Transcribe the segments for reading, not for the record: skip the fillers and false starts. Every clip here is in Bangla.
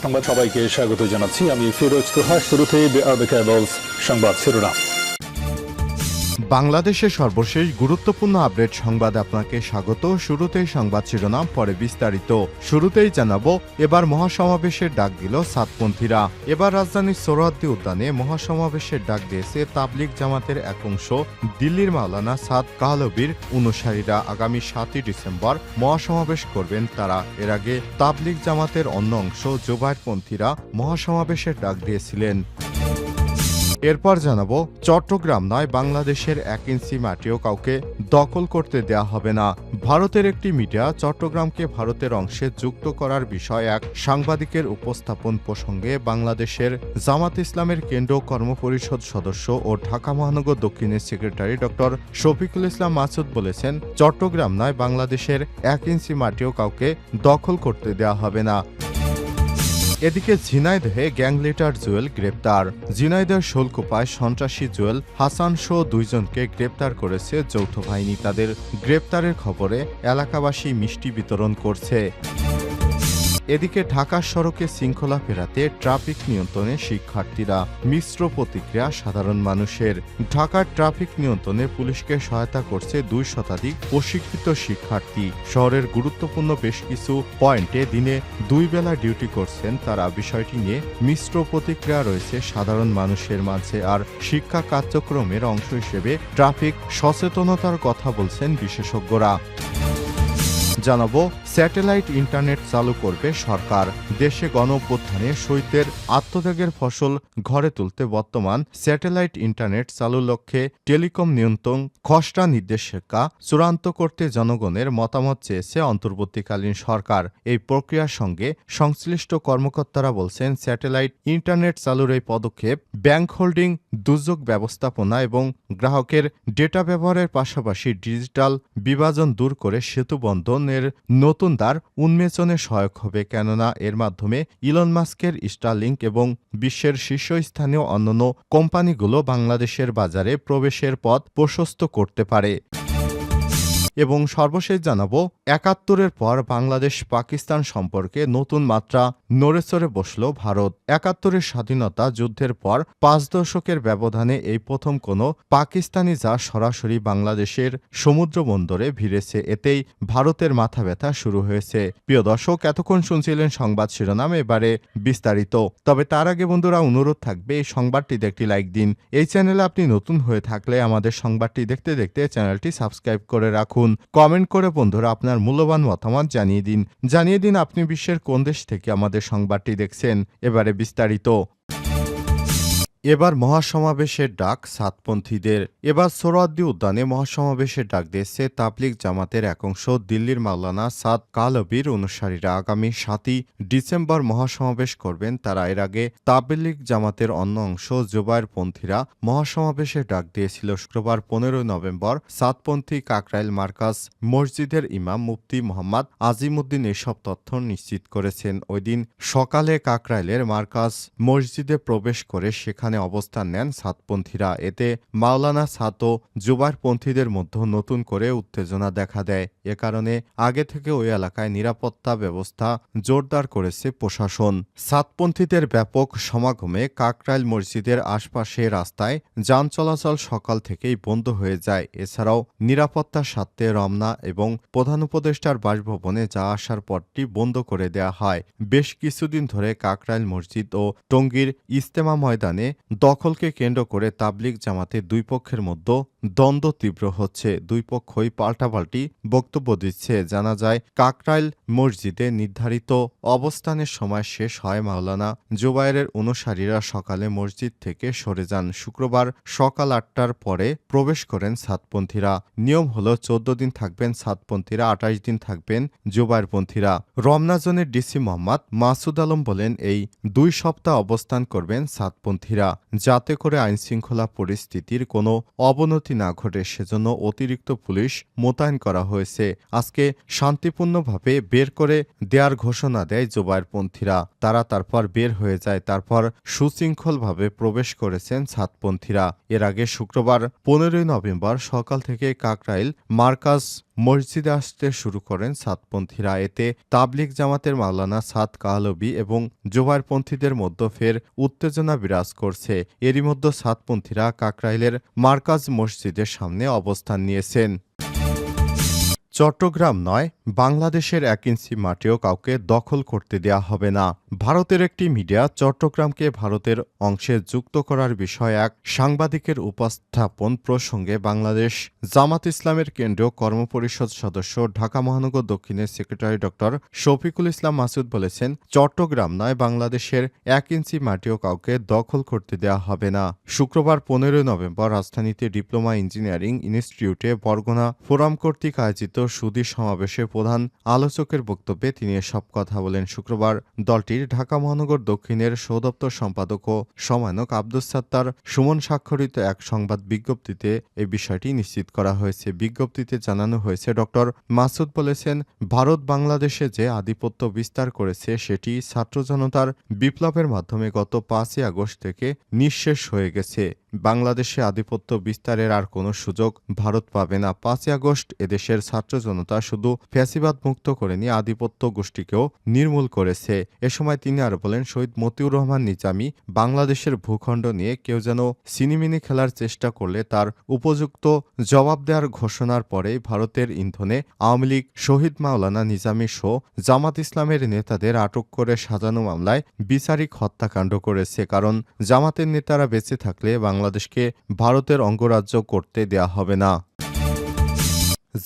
সংবাদ সবাইকে স্বাগত জানাচ্ছি। আমি ফিরোজ তোহা। শুরুতেই সংবাদ শিরোনাম। বাংলাদেশের সর্বশেষ গুরুত্বপূর্ণ আপডেট সংবাদে আপনাকে স্বাগত। শুরুতেই সংবাদ শিরোনাম, পরে বিস্তারিত। শুরুতেই জানাবো, এবার মহাসমাবেশের ডাক দিল সাতপন্থীরা। এবার রাজধানীর সোহরাওয়ার্দী উদ্যানে মহাসমাবেশের ডাক দিয়েছে তাবলিগ জামাতের এক অংশ। দিল্লির মাওলানা সাদ কাহলবির অনুসারীরা আগামী 7ই ডিসেম্বর মহাসমাবেশ করবেন তারা। এর আগে তাবলিগ জামাতের অন্য অংশ জোবায়েরপন্থীরা মহাসমাবেশের ডাক দিয়েছিলেন। এরপর জানাবো, চট্টগ্রাম নয়, বাংলাদেশের 1 ইঞ্চি মাটিও কাউকে দখল করতে দেয়া হবে না। ভারতের একটি মিডিয়া চট্টগ্রামকে ভারতের অংশে যুক্ত করার বিষয়ে এক সাংবাদিকের উপস্থাপন প্রসঙ্গে বাংলাদেশের জামাত ইসলামের কেন্দ্রীয় কর্মপরিষদ সদস্য ও ঢাকা মহানগর দক্ষিণের সেক্রেটারি ডক্টর শফিকুল ইসলাম মাসুদ বলেছেন, চট্টগ্রাম নয়, বাংলাদেশের 1 ইঞ্চি মাটিও কাউকে দখল করতে দেয়া হবে না। এদিকে ঝিনাইদহে গ্যাং লিডার জুয়েল গ্রেপ্তার। ঝিনাইদহের শোলকুপায় সন্ত্রাসী জুয়েল হাসান সহ 2 জনকে গ্রেপ্তার করেছে যৌথ বাহিনী। তাদের গ্রেপ্তারের খবরে এলাকাবাসী মিষ্টি বিতরণ করছে। এদিকে ঢাকার সড়কে শৃঙ্খলা ফেরাতে ট্রাফিক নিয়ন্ত্রণে শিক্ষার্থীরা। মিশ্র প্রতিক্রিয়া সাধারণ মানুষের। ঢাকার ট্রাফিক নিয়ন্ত্রণে পুলিশকে সহায়তা করছে 2 শতাধিক প্রশিক্ষিত শিক্ষার্থী। শহরের গুরুত্বপূর্ণ বেশ কিছু পয়েন্টে দিনে 2 বেলা ডিউটি করছেন তারা। বিষয়টি নিয়ে মিশ্র প্রতিক্রিয়া রয়েছে সাধারণ মানুষের মাঝে। আর শিক্ষা কার্যক্রমের অংশ হিসেবে ট্রাফিক সচেতনতার কথা বলছেন বিশেষজ্ঞরা। জানাবো, স্যাটেলাইট ইন্টারনেট চালু করবে সরকার। দেশে গণঅভ্যুত্থানে শহীদদের আত্মত্যাগের ফসল ঘরে তুলতে বর্তমান স্যাটেলাইট ইন্টারনেট চালুর লক্ষ্যে টেলিকম নিয়ন্ত্রণ খসড়া নির্দেশিকা চূড়ান্ত করতে জনগণের মতামত চেয়েছে অন্তর্বর্তীকালীন সরকার। এই প্রক্রিয়ার সঙ্গে সংশ্লিষ্ট কর্মকর্তারা বলছেন, স্যাটেলাইট ইন্টারনেট চালুর এই পদক্ষেপ ব্যাংক হোল্ডিং, দুর্যোগ ব্যবস্থাপনা এবং গ্রাহকের ডেটা ব্যবহারের পাশাপাশি ডিজিটাল বিভাজন দূর করে সেতু বন্ধনের নতুন দ্বার উন্মোচনে সহায়ক হবে। কেননা এর মাধ্যমে ইলন মাস্কের স্টারলিংক এবং বিশ্বের শীর্ষস্থানীয় অন্যান্য কোম্পানিগুলো বাংলাদেশের বাজারে প্রবেশের পথ প্রশস্ত করতে পারে। এবং সর্বশেষ জানাবো, 71-এর পর বাংলাদেশ পাকিস্তান সম্পর্কে নতুন মাত্রা নড়েচড়ে বসল ভারত। 71-এর স্বাধীনতা যুদ্ধের পর 5 দশকের ব্যবধানে এই প্রথম কোনো পাকিস্তানি জাহাজ সরাসরি বাংলাদেশের সমুদ্র বন্দরে ভিড়েছে। এতেই ভারতের মাথা ব্যথা শুরু হয়েছে। প্রিয় দর্শক, এতক্ষণ শুনছিলেন সংবাদ শিরোনাম, এবারে বিস্তারিত। তবে তার আগে বন্ধুরা, অনুরোধ থাকবে এই সংবাদটিতে একটি লাইক দিন। এই চ্যানেলে আপনি নতুন হয়ে থাকলে আমাদের সংবাদটি দেখতে দেখতে চ্যানেলটি সাবস্ক্রাইব করে রাখুন। কমেন্ট করে বন্ধুরা আপনার মূল্যবান মতামত জানিয়ে দিন আপনি বিশ্বের কোন দেশ থেকে আমাদের সংবাদটি দেখছেন। এবারে বিস্তারিত। এবার মহাসমাবেশের ডাক সাতপন্থীদের। এবার সোহরাওয়ার্দী উদ্যানে মহাসমাবেশের ডাক দিয়েছে তাবলিগ জামাতের এক অংশ। দিল্লির মাওলানা সাদ কাহলবির অনুসারীরা আগামী 7ই ডিসেম্বর মহাসমাবেশ করবেন তারা। এর আগে তাবলিগ জামাতের অন্য অংশ জোবায়েরপন্থীরা মহাসমাবেশের ডাক দিয়েছিল। শুক্রবার 15 নভেম্বর সাতপন্থী কাকরাইল মার্কাজ মসজিদের ইমাম মুফতি মোহাম্মদ আজিমউদ্দিন এসব তথ্য নিশ্চিত করেছেন। ওই দিন সকালে কাকরাইলের মার্কাজ মসজিদে প্রবেশ করে সেখানে অবস্থান নেন সাতপন্থীরা। এতে মাওলানা সাদ ও জোবায়েরপন্থীদের মধ্যে নতুন করে উত্তেজনা দেখা দেয়। এ কারণে আগে থেকে ওই এলাকায় নিরাপত্তা ব্যবস্থা জোরদার করেছে প্রশাসন। সাতপন্থীদের ব্যাপক সমাগমে কাকরাইল মসজিদের আশপাশে রাস্তায় যান চলাচল সকাল থেকেই বন্ধ হয়ে যায়। এছাড়াও নিরাপত্তার স্বার্থে রমনা এবং প্রধান উপদেষ্টার বাসভবনে যাওয়া আসার পথটি বন্ধ করে দেয়া হয়। বেশ কিছুদিন ধরে কাকরাইল মসজিদ ও টঙ্গীর ইজতেমা ময়দানে দখলকে কেন্দ্র করে তাবলিগ জামাতের 2 পক্ষের মধ্যে দ্বন্দ্ব তীব্র হচ্ছে। 2 পক্ষই পাল্টাপাল্টি বক্তব্য দিচ্ছে। জানা যায়, কাকরাইল মসজিদে নির্ধারিত অবস্থানের সময় শেষ হয়। মাওলানা জোবায়েরের অনুসারীরা সকালে মসজিদ থেকে সরে যান। শুক্রবার সকাল 8টার পরে প্রবেশ করেন সাতপন্থীরা। নিয়ম হলো 14 দিন থাকবেন সাতপন্থীরা, 28 দিন থাকবেন জোবায়েরপন্থীরা। রমনা জোনের ডিসি মোহাম্মদ মাসুদ আলম বলেন, এই 2 সপ্তাহ অবস্থান করবেন সাতপন্থীরা। যাতে করে আইনশৃঙ্খলা পরিস্থিতির কোনো অবনতি না ঘটে সেজন্য অতিরিক্ত পুলিশ মোতায়েন করা হয়েছে। আজকে শান্তিপূর্ণভাবে বের করে দেওয়ার ঘোষণা দেয় জোবায়েরপন্থীরা। তারা তারপর বের হয়ে যায়। তারপর সুশৃঙ্খলভাবে প্রবেশ করেছেন ছাদপন্থীরা। এর আগে শুক্রবার 15 নভেম্বর সকাল থেকে কাকরাইল মার্কাজ মসজিদে আসতে শুরু করেন ছাদপন্থীরা। এতে তাবলিগ জামাতের মাওলানা সাদ কাহলবি এবং জোবায়েরপন্থীদের মধ্যে ফের উত্তেজনা বিরাজ করছে। এরই মধ্যে ছাদপন্থীরা কাকরাইলের মার্কাজ মসজিদের সামনে অবস্থান নিয়েছেন। চট্টগ্রাম নয়, বাংলাদেশের 1 ইঞ্চি মাটিও কাউকে দখল করতে দেয়া হবে না। ভারতের একটি মিডিয়া চট্টগ্রামকে ভারতের অংশে যুক্ত করার বিষয়ে এক সাংবাদিকের উপস্থাপন প্রসঙ্গে বাংলাদেশ জামাত ইসলামের কেন্দ্রীয় কর্মপরিষদ সদস্য ঢাকা মহানগর দক্ষিণের সেক্রেটারি ডক্টর শফিকুল ইসলাম মাসুদ বলেছেন, চট্টগ্রাম নয়, বাংলাদেশের 1 ইঞ্চি মাটিও কাউকে দখল করতে দেয়া হবে না। শুক্রবার 15 নভেম্বর রাজধানীতে ডিপ্লোমা ইঞ্জিনিয়ারিং ইনস্টিটিউটে বরগুনা ফোরাম কর্তৃক আয়োজিত সুধী সমাবেশে প্রধান আলোচকের বক্তব্যে তিনি এসব কথা বলেন। শুক্রবার দলটির ঢাকা মহানগর দক্ষিণের সহদপ্তর সম্পাদক ও সমন্বয়ক আব্দুস সাত্তার সুমন স্বাক্ষরিত এক সংবাদ বিজ্ঞপ্তিতে এই বিষয়টি নিশ্চিত করা হয়েছে। বিজ্ঞপ্তিতে জানানো হয়েছে, ডক্টর মাসুদ বলেছেন, ভারত বাংলাদেশে যে আধিপত্য বিস্তার করেছে সেটি ছাত্র জনতার বিপ্লবের মাধ্যমে গত 5ই আগস্ট থেকে নিঃশেষ হয়ে গেছে। বাংলাদেশে আধিপত্য বিস্তারের আর কোনো সুযোগ ভারত পাবে না। 5ই আগস্ট এদেশের ছাত্র জনতা শুধু ফ্যাসিবাদ মুক্ত করেনি, আধিপত্য গোষ্ঠীকেও নির্মূল করেছে। এ সময় তিনি আরো বলেন, শহীদ মতিউর রহমান নিজামী বাংলাদেশের ভূখণ্ড নিয়ে কেউ যেন সিনিমিনি খেলার চেষ্টা করলে তার উপযুক্ত জবাব দেওয়ার ঘোষণার পরেই ভারতের ইন্ধনে আওয়ামী লীগ শহীদ মাওলানা নিজামী সহ জামাত ইসলামের নেতাদের আটক করে সাজানো মামলায় বিচারিক হত্যাকাণ্ড করেছে। কারণ জামাতের নেতারা বেঁচে থাকলে বাংলাদেশকে ভারতের অঙ্গরাজ্য করতে দেয়া হবে না।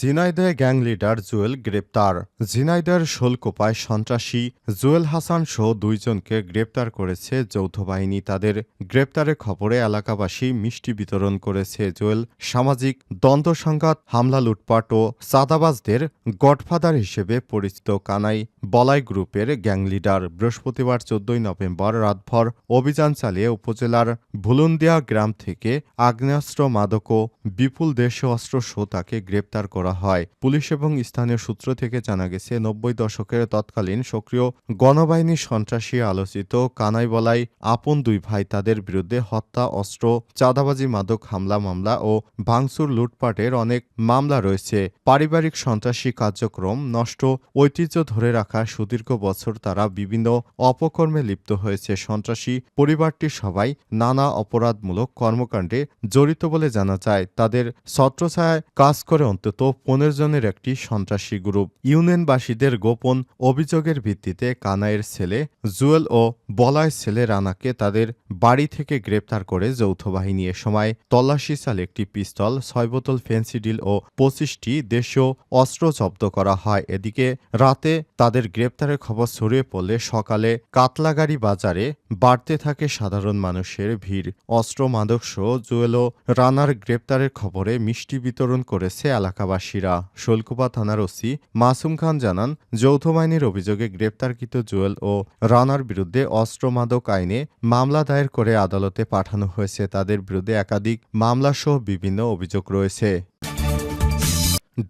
ঝিনাইদহে গ্যাং লিডার জুয়েল গ্রেপ্তার। ঝিনাইদহের শোলকোপায় সন্ত্রাসী জুয়েল হাসান সহ 2 জনকে গ্রেপ্তার করেছে যৌথ বাহিনী। তাদের গ্রেপ্তারের খবরে এলাকাবাসী মিষ্টি বিতরণ করেছে। জুয়েল সামাজিক দ্বন্দ্ব সংঘাত, হামলা, লুটপাট ও চাঁদাবাজদের গডফাদার হিসেবে পরিচিত কানাই বলাই গ্রুপের গ্যাং লিডার। বৃহস্পতিবার 14 নভেম্বর রাতভর অভিযান চালিয়ে উপজেলার ভুলুন্দিয়া গ্রাম থেকে আগ্নেয়াস্ত্র, মাদক ও বিপুল দেশীয় অস্ত্র সহ তাকে গ্রেপ্তার করা হয়। পুলিশ এবং স্থানীয় সূত্র থেকে জানা গেছে, 90 দশকের তৎকালীন সক্রিয় গণবাহিনী সন্ত্রাসী আলোচিত কানাইবলাই আপন 2 ভাই। তাদের বিরুদ্ধে হত্যা, অস্ত্র, চাঁদাবাজি, মাদক, হামলা মামলা ও ভাঙচুর, লুটপাটের অনেক মামলা রয়েছে। পারিবারিক সন্ত্রাসী কার্যক্রম, নষ্ট ঐতিহ্য ধরে রাখা সুদীর্ঘ বছর তারা বিভিন্ন অপকর্মে লিপ্ত হয়েছে। সন্ত্রাসী পরিবারটি সবাই নানা অপরাধমূলক কর্মকাণ্ডে জড়িত বলে জানা যায়। তাদের ছত্রছায়ায় কাজ করে অন্তত 15 জনের একটি সন্ত্রাসী গ্রুপ। ইউনিয়নবাসীদের গোপন অভিযোগের ভিত্তিতে কানাইয়ের ছেলে জুয়েল ও বলয়ের ছেলে রানাকে তাদের বাড়ি থেকে গ্রেপ্তার করে যৌথ বাহিনী। এ সময় তল্লাশি চালে একটি পিস্তল, 6 বোতল ফেন্সিডিল ও 25টি দেশীয় অস্ত্র জব্দ করা হয়। এদিকে রাতে তাদের গ্রেপ্তারের খবর ছড়িয়ে পড়লে সকালে কাতলাগাড়ি বাজারে বাড়তে থাকে সাধারণ মানুষের ভিড়। অস্ত্র, মাদক সহ জুয়েল ও রানার গ্রেপ্তারের খবরে মিষ্টি বিতরণ করেছে এলাকাবাসীরা। শোলকুপা থানার ওসি মাসুম খান জানান, যৌথ বাহিনীর অভিযোগে গ্রেপ্তারকৃত জুয়েল ও রানার বিরুদ্ধে অস্ত্র মাদক আইনে মামলা দায়ের করে আদালতে পাঠানো হয়েছে। তাদের বিরুদ্ধে একাধিক মামলাসহ বিভিন্ন অভিযোগ রয়েছে।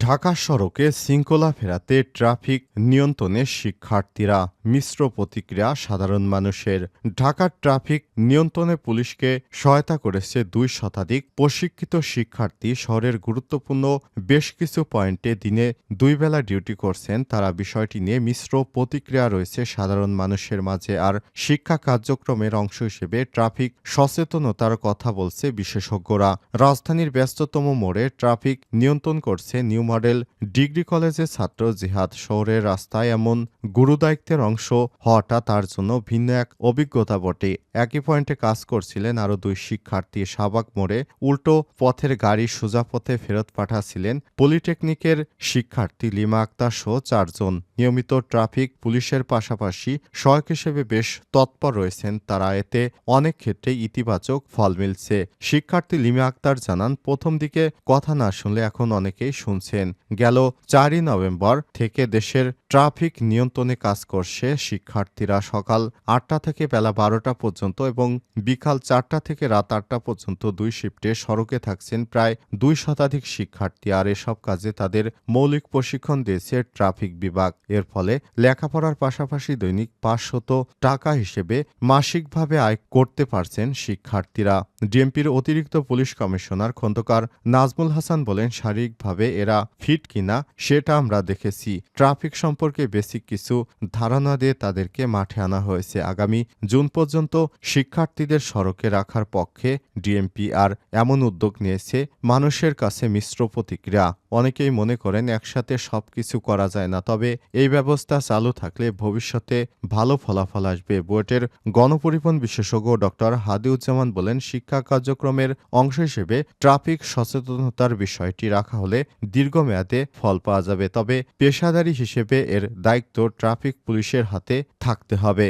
ঢাকা সড়কে শৃঙ্খলা ফেরাতে ট্রাফিক নিয়ন্ত্রণে শিক্ষার্থীরা, মিশ্র প্রতিক্রিয়া সাধারণ মানুষের। ঢাকার ট্রাফিক নিয়ন্ত্রণে পুলিশকে সহায়তা করেছে 2 শতাধিক প্রশিক্ষিত শিক্ষার্থী। শহরের গুরুত্বপূর্ণ বেশ কিছু পয়েন্টে দিনে 2 বেলা ডিউটি করছেন তারা। বিষয়টি নিয়ে মিশ্র প্রতিক্রিয়া রয়েছে সাধারণ মানুষের মাঝে। আর শিক্ষা কার্যক্রমের অংশ হিসেবে ট্রাফিক সচেতনতার কথা বলছে বিশেষজ্ঞরা। রাজধানীর ব্যস্ততম মোড়ে ট্রাফিক নিয়ন্ত্রণ করছে নিউ মডেল ডিগ্রি কলেজের ছাত্র জিহাদ। শহরের রাস্তায় এমন গুরুদায়িত্বের অংশ হওয়াটা তার জন্য ভিন্ন এক অভিজ্ঞতা বটে। একই পয়েন্টে কাজ করছিলেন আরও 2 শিক্ষার্থী। শাহবাগ মোড়ে উল্টো পথের গাড়ি সোজা পথে ফেরত পাঠাচ্ছিলেন পলিটেকনিকের শিক্ষার্থী লিমা আক্তার সহ 4 জন। নিয়মিত ট্রাফিক পুলিশের পাশাপাশি সহায়ক হিসেবে বেশ তৎপর রয়েছেন তারা। এতে অনেক ক্ষেত্রেই ইতিবাচক ফল মিলছে। শিক্ষার্থী লিমা আক্তার জানান, প্রথম দিকে কথা না শুনলে এখন অনেকেই শুনছেন। গেল 4ই নভেম্বর থেকে দেশের ট্রাফিক নিয়ন্ত্রণে কাজ করছে শিক্ষার্থীরা। সকাল ৮টা থেকে বেলা ১২টা পর্যন্ত এবং বিকাল ৪টা থেকে রাত ৮টা পর্যন্ত ২ শিফটে সড়কে থাকছেন প্রায় ২ শতাধিক শিক্ষার্থী। আর এসব কাজে তাদের মৌলিক প্রশিক্ষণ দিয়েছে ট্রাফিক বিভাগ। এর ফলে লেখাপড়ার পাশাপাশি দৈনিক ৫০০ টাকা হিসেবে মাসিকভাবে আয় করতে পারছেন শিক্ষার্থীরা। ডিএমপির অতিরিক্ত পুলিশ কমিশনার খন্দকার নাজমুল হাসান বলেন, শারীরিকভাবে এরা ফিট কিনা সেটা আমরা দেখেছি। ট্রাফিক সম্পর্কে বেসিক কিছু ধারণা দিয়ে তাদেরকে মাঠে আনা হয়েছে। আগামী জুন পর্যন্ত শিক্ষার্থীদের সড়কে রাখার পক্ষে ডিএমপি আর এমন উদ্যোগ নিয়েছে মানুষের কাছে মিশ্র প্রতিক্রিয়া। অনেকেই মনে করেন একসাথে সবকিছু করা যায় না, তবে এই ব্যবস্থা চালু থাকলে ভবিষ্যতে ভালো ফলাফল আসবে। বুয়েটের গণপরিবহন বিশেষজ্ঞ ডক্টর হাদিউজ্জামান বলেন, শিক্ষা কার্যক্রমের অংশ হিসেবে ট্রাফিক সচেতনতার বিষয়টি রাখা হলে দীর্ঘমেয়াদে ফল পাওয়া যাবে, তবে পেশাদারি হিসেবে এর দায়িত্ব ট্রাফিক পুলিশের হাতে থাকতে হবে।